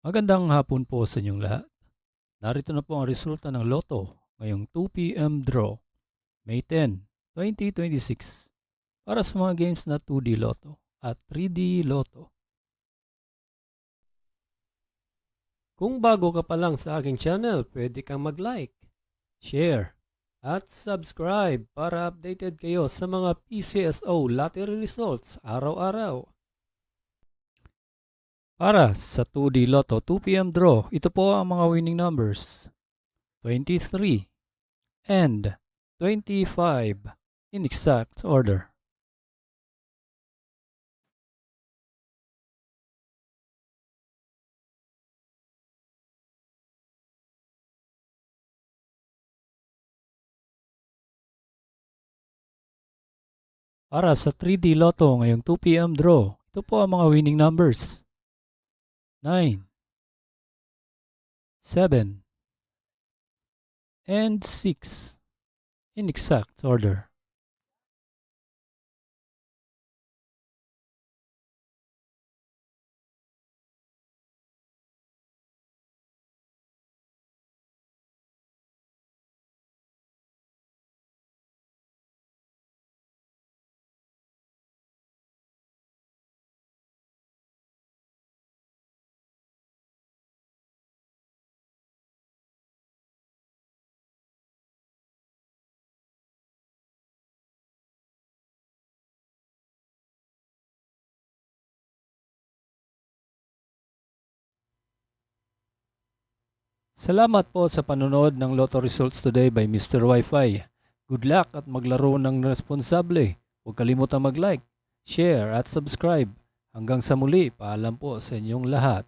Magandang hapon po sa inyong lahat. Narito na po ang resulta ng Lotto ngayong 2 p.m. draw, May 10, 2026 para sa mga games na 2D Lotto at 3D Lotto. Kung bago ka pa lang sa aking channel, pwede kang mag-like, share, at subscribe para updated kayo sa mga PCSO lottery results araw-araw. Para sa 2D Lotto 2 p.m. draw, ito po ang mga winning numbers: 23 and 25 in exact order. Para sa 3D Lotto ngayong 2 p.m. draw, ito po ang mga winning numbers: 9, 7, and 6 in exact order. Salamat po sa panonood ng Lotto Results Today by Mr. Wi-Fi. Good luck at maglaro ng responsable. Huwag kalimutang mag-like, share at subscribe. Hanggang sa muli, paalam po sa inyong lahat.